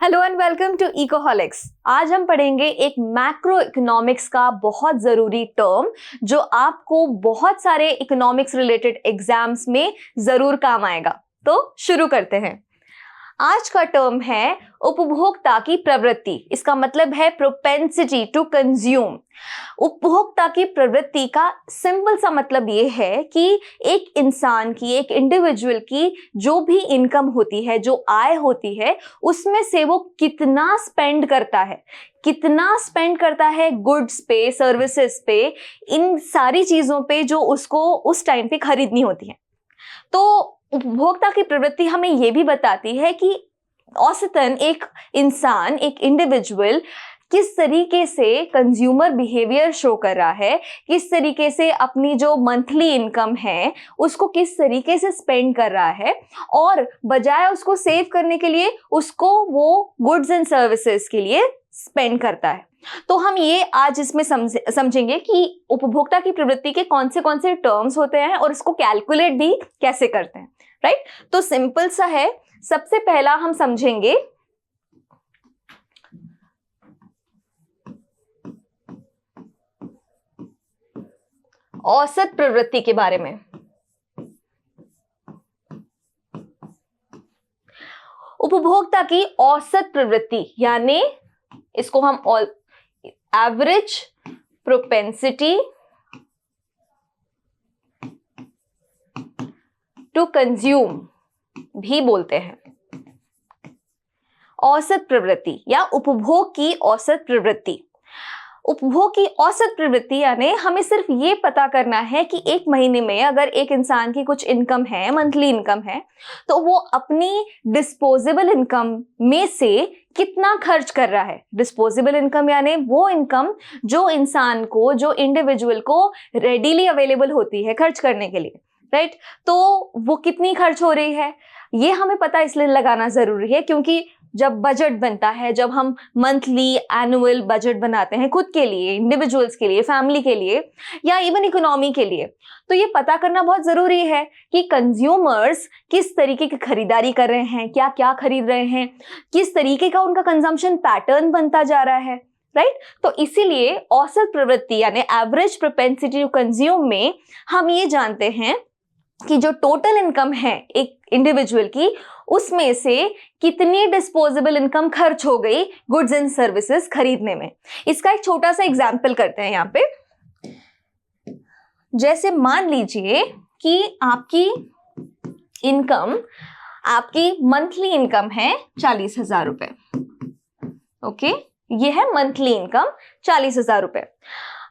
Hello and welcome to Ecoholics. आज हम पढ़ेंगे एक मैक्रो इकोनॉमिक्स का बहुत जरूरी टर्म जो आपको बहुत सारे इकोनॉमिक्स रिलेटेड एग्जाम्स में जरूर काम आएगा। तो शुरू करते हैं। आज का टर्म है उपभोक्ता की प्रवृत्ति। इसका मतलब है प्रोपेंसिटी टू कंज्यूम। उपभोक्ता की प्रवृत्ति का सिंपल सा मतलब ये है कि एक इंसान की, एक इंडिविजुअल की जो भी इनकम होती है, जो आय होती है, उसमें से वो कितना स्पेंड करता है, गुड्स पे, सर्विसेज पे, इन सारी चीजों पे जो उसको उस टाइम पे खरीदनी होती है। तो उपभोक्ता की प्रवृत्ति हमें यह भी बताती है कि औसतन एक इंसान, एक इंडिविजुअल किस तरीके से कंज्यूमर बिहेवियर शो कर रहा है, किस तरीके से अपनी जो मंथली इनकम है उसको किस तरीके से स्पेंड कर रहा है, और बजाय उसको सेव करने के लिए उसको वो गुड्स एंड सर्विसेज के लिए स्पेंड करता है। तो हम ये आज इसमें समझेंगे कि उपभोक्ता की प्रवृत्ति के कौन से टर्म्स होते हैं और इसको कैलकुलेट भी कैसे करते हैं। राइट? तो सिंपल सा है। सबसे पहला हम समझेंगे औसत प्रवृत्ति के बारे में। उपभोक्ता की औसत प्रवृत्ति यानी इसको हम एवरेज प्रोपेंसिटी टू कंज्यूम भी बोलते हैं। औसत प्रवृत्ति या उपभोग की औसत प्रवृत्ति। उपभोग की औसत प्रवृत्ति यानी हमें सिर्फ ये पता करना है कि एक महीने में अगर एक इंसान की कुछ इनकम है, मंथली इनकम है, तो वो अपनी डिस्पोजेबल इनकम में से कितना खर्च कर रहा है। डिस्पोजेबल इनकम यानी वो इनकम जो इंसान को, जो इंडिविजुअल को रेडीली अवेलेबल होती है खर्च करने के लिए। राइट? तो वो कितनी खर्च हो रही है ये हमें पता इसलिए लगाना जरूरी है क्योंकि जब बजट बनता है, जब हम मंथली एनुअल बजट बनाते हैं खुद के लिए, इंडिविजुअल्स के लिए, फैमिली के लिए या इवन इकोनॉमी के लिए, तो ये पता करना बहुत जरूरी है कि कंज्यूमर्स किस तरीके की खरीदारी कर रहे हैं, क्या क्या खरीद रहे हैं, किस तरीके का उनका कंजम्पशन पैटर्न बनता जा रहा है। राइट? तो इसीलिए औसत प्रवृत्ति यानी एवरेज प्रोपेंसिटी टू कंज्यूम में हम ये जानते हैं कि जो टोटल इनकम है एक इंडिविजुअल की, उसमें से कितनी डिस्पोजेबल इनकम खर्च हो गई गुड्स एंड सर्विसेज खरीदने में। इसका एक छोटा सा एग्जांपल करते हैं यहाँ पे। जैसे मान लीजिए कि आपकी इनकम, आपकी मंथली इनकम है 40,000 रुपए। ओके, ये है मंथली इनकम 40,000 रुपए।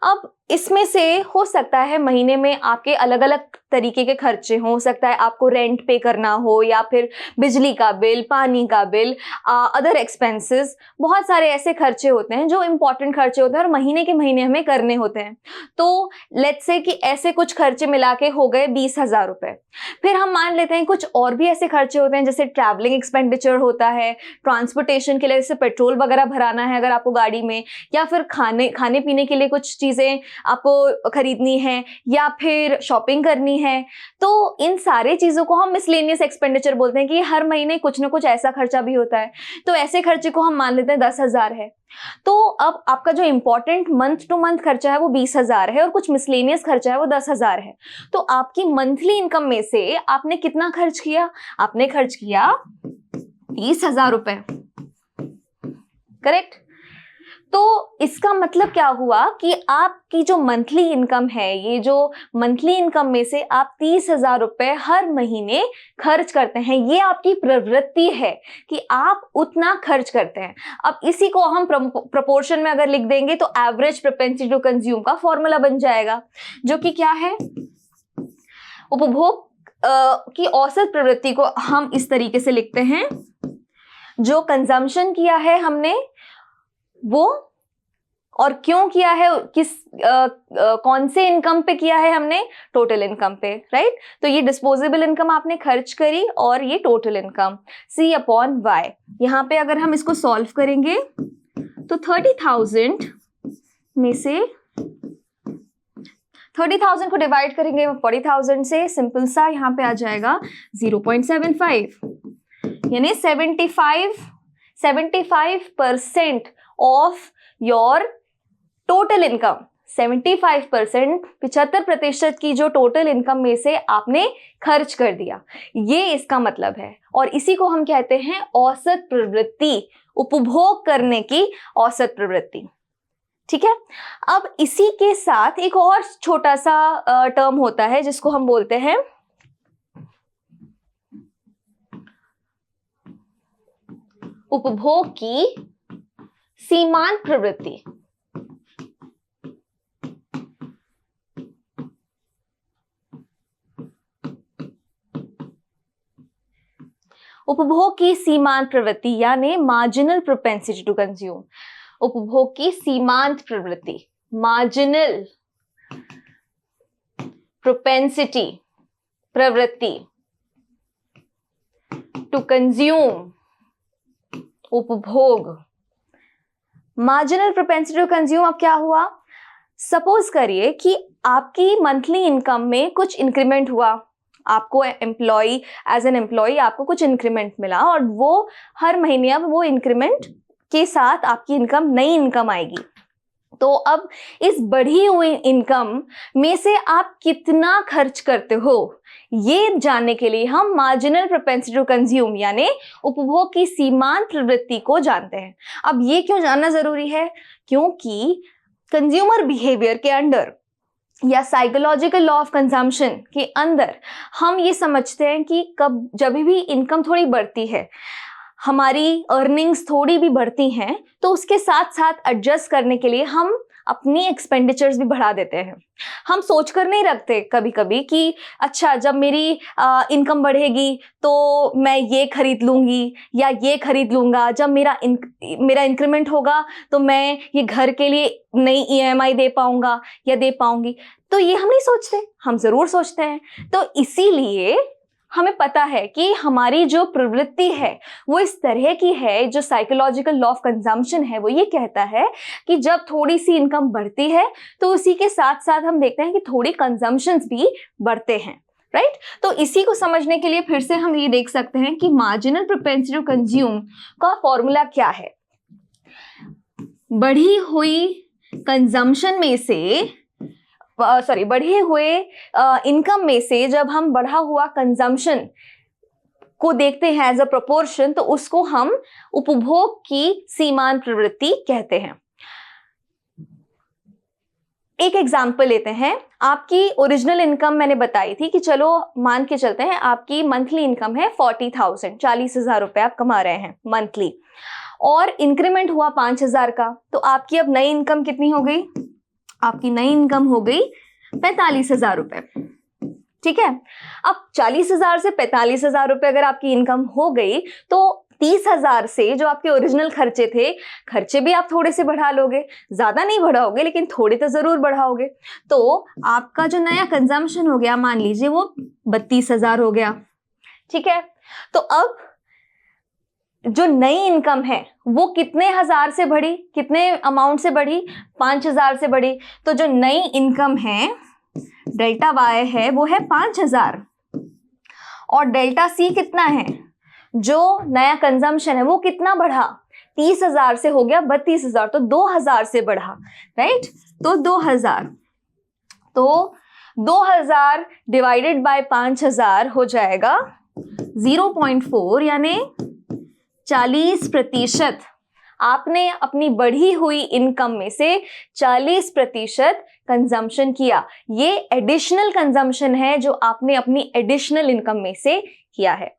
अब इसमें से हो सकता है महीने में आपके अलग अलग तरीके के खर्चे हो सकता है आपको रेंट पे करना हो, या फिर बिजली का बिल, पानी का बिल, अदर एक्सपेंसेस, बहुत सारे ऐसे खर्चे होते हैं जो इंपॉर्टेंट खर्चे होते हैं और महीने के महीने हमें करने होते हैं। तो लेट्स से कि ऐसे कुछ खर्चे मिला के हो गए 20,000 रुपए। फिर हम मान लेते हैं कुछ और भी ऐसे खर्चे होते हैं जैसे ट्रैवलिंग एक्सपेंडिचर होता है, ट्रांसपोर्टेशन के लिए जैसे पेट्रोल वगैरह भराना है अगर आपको गाड़ी में, या फिर खाने पीने के लिए कुछ चीजें आपको खरीदनी है, या फिर शॉपिंग करनी है। तो इन सारे चीजों को हम मिसलेनियस एक्सपेंडिचर बोलते हैं कि हर महीने कुछ ना कुछ ऐसा खर्चा भी होता है। तो ऐसे खर्चे को हम मान लेते हैं 10,000 है। तो अब आपका जो इंपॉर्टेंट मंथ टू मंथ खर्चा है वो 20,000 है और कुछ मिसलेनियस खर्चा है वो 10,000 है। तो आपकी मंथली इनकम में से आपने कितना खर्च किया? आपने खर्च किया 30,000 रुपए। करेक्ट? तो इसका मतलब क्या हुआ कि आपकी जो मंथली इनकम है, ये जो मंथली इनकम में से आप 30,000 रुपए हर महीने खर्च करते हैं। ये आपकी प्रवृत्ति है कि आप उतना खर्च करते हैं। अब इसी को हम प्रोपोर्शन में अगर लिख देंगे तो एवरेज प्रोपेंसिटी टू कंज्यूम का फॉर्मूला बन जाएगा, जो कि क्या है, उपभोग की औसत प्रवृत्ति को हम इस तरीके से लिखते हैं, जो कंजम्पशन किया है हमने वो, और क्यों किया है, कौन से इनकम पे किया है हमने, टोटल इनकम पे। राइट? तो ये डिस्पोजेबल इनकम आपने खर्च करी और ये टोटल इनकम C/Y। यहां पे अगर हम इसको सॉल्व करेंगे तो 30,000 में से 30,000 को डिवाइड करेंगे 40,000 से, सिंपल सा यहाँ पे आ जाएगा 0.75, यानी 75 75% ऑफ योर टोटल इनकम, 75%, 75% की जो टोटल इनकम में से आपने खर्च कर दिया, ये इसका मतलब है। और इसी को हम कहते हैं औसत प्रवृत्ति, उपभोग करने की औसत प्रवृत्ति। ठीक है। अब इसी के साथ एक और छोटा सा टर्म होता है जिसको हम बोलते हैं उपभोग की सीमांत प्रवृत्ति। उपभोग की सीमांत प्रवृत्ति यानी मार्जिनल प्रोपेंसिटी टू कंज्यूम। उपभोग की सीमांत प्रवृत्ति, मार्जिनल प्रोपेंसिटी, प्रवृत्ति टू कंज्यूम, उपभोग। मार्जिनल प्रोपेंसिटी टू कंज्यूम, अब क्या हुआ, सपोज करिए कि आपकी मंथली इनकम में कुछ इंक्रीमेंट हुआ, आपको एम्प्लॉय, एज एन एम्प्लॉय आपको कुछ इंक्रीमेंट मिला और वो हर महीने अब वो इंक्रीमेंट के साथ आपकी इनकम, नई इनकम आएगी। तो अब इस बढ़ी हुई इनकम में से आप कितना खर्च करते हो, ये जानने के लिए हम मार्जिनल प्रोपेंसिटी टू कंज्यूम यानी उपभोग की सीमांत प्रवृत्ति को जानते हैं। अब ये क्यों जानना जरूरी है, क्योंकि कंज्यूमर बिहेवियर के अंडर या साइकोलॉजिकल लॉ ऑफ कंजम्पशन के अंदर हम ये समझते हैं कि कब जब भी इनकम थोड़ी बढ़ती है, हमारी अर्निंग्स थोड़ी भी बढ़ती हैं, तो उसके साथ साथ एडजस्ट करने के लिए हम अपनी एक्सपेंडिचर्स भी बढ़ा देते हैं। हम सोच कर नहीं रखते कभी कभी कि अच्छा जब मेरी इनकम बढ़ेगी तो मैं ये खरीद लूंगी या ये खरीद लूंगा, जब मेरा इंक्रीमेंट होगा तो मैं ये घर के लिए नई EMI दे पाऊंगा या दे पाऊंगी। तो ये हम नहीं सोचते, हम जरूर सोचते हैं। तो इसीलिए हमें पता है कि हमारी जो प्रवृत्ति है वो इस तरह की है, जो साइकोलॉजिकल लॉ ऑफ कंजम्पशन है वो ये कहता है कि जब थोड़ी सी इनकम बढ़ती है तो उसी के साथ साथ हम देखते हैं कि थोड़ी कंजम्पशंस भी बढ़ते हैं, राइट। तो इसी को समझने के लिए फिर से हम ये देख सकते हैं कि मार्जिनल प्रोपेंसिटी टू कंज्यूम का फॉर्मूला क्या है। बढ़ी हुई कंजम्पशन में से बढ़े हुए इनकम में से जब हम बढ़ा हुआ कंजम्पशन को देखते हैं एज अ प्रोपोर्शन, तो उसको हम उपभोग की सीमांत प्रवृत्ति कहते हैं। एक एग्जाम्पल लेते हैं, आपकी ओरिजिनल इनकम मैंने बताई थी कि चलो मान के चलते हैं आपकी मंथली इनकम है 40,000, 40,000 रुपए आप कमा रहे हैं मंथली, और इंक्रीमेंट हुआ 5,000 का, तो आपकी अब नई इनकम कितनी हो गई, आपकी नई इनकम हो गई 45,000 रुपए। ठीक है। अब 40,000 से 45,000 रुपए अगर आपकी इनकम हो गई तो 30,000 से जो आपके ओरिजिनल खर्चे थे, खर्चे भी आप थोड़े से बढ़ा लोगे, ज्यादा नहीं बढ़ाओगे लेकिन थोड़े तो जरूर बढ़ाओगे। तो आपका जो नया कंजम्पशन हो गया, मान लीजिए वो 32,000 हो गया। ठीक है। तो अब जो नई इनकम है वो कितने हजार से बढ़ी, कितने अमाउंट से बढ़ी, 5,000 से बढ़ी। तो जो नई इनकम है डेल्टा वाई है वो है 5,000, और डेल्टा सी कितना है, जो नया कंजम्पशन है वो कितना बढ़ा, 30,000 से हो गया 32,000, तो 2,000 से बढ़ा, राइट। तो 2,000 डिवाइडेड बाय 5,000 हो जाएगा 0.4, यानी 40%। आपने अपनी बढ़ी हुई इनकम में से 40% कंजम्पशन किया। ये एडिशनल कंजम्पशन है जो आपने अपनी एडिशनल इनकम में से किया है।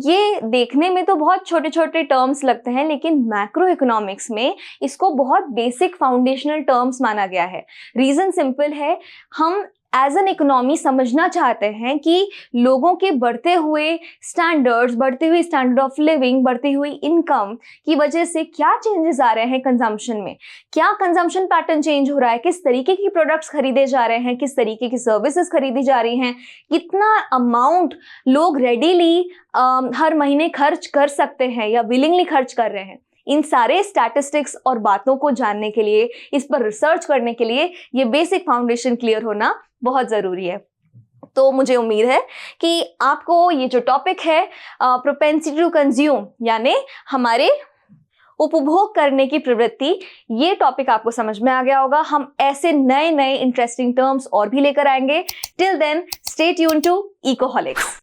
ये देखने में तो बहुत छोटे छोटे टर्म्स लगते हैं, लेकिन मैक्रो इकोनॉमिक्स में इसको बहुत बेसिक फाउंडेशनल टर्म्स माना गया है। रीजन सिंपल है, हम एज एन इकोनॉमी समझना चाहते हैं कि लोगों के बढ़ते हुए स्टैंडर्ड्स, बढ़ती हुई स्टैंडर्ड ऑफ लिविंग, बढ़ती हुई इनकम की वजह से क्या चेंजेस आ रहे हैं कंजम्पशन में, क्या कंजम्पशन पैटर्न चेंज हो रहा है, किस तरीके की प्रोडक्ट्स खरीदे जा रहे हैं, किस तरीके की सर्विसेज खरीदी जा रही हैं, कितना अमाउंट लोग रेडीली हर महीने खर्च कर सकते हैं या विलिंगली खर्च कर रहे हैं। इन सारे स्टैटिस्टिक्स और बातों को जानने के लिए, इस पर रिसर्च करने के लिए ये बेसिक फाउंडेशन क्लियर होना बहुत जरूरी है। तो मुझे उम्मीद है कि आपको ये जो टॉपिक है प्रोपेंसिटी टू कंज्यूम यानी हमारे उपभोग करने की प्रवृत्ति, ये टॉपिक आपको समझ में आ गया होगा। हम ऐसे नए नए इंटरेस्टिंग टर्म्स और भी लेकर आएंगे। Till then stay tune to Ecoholics.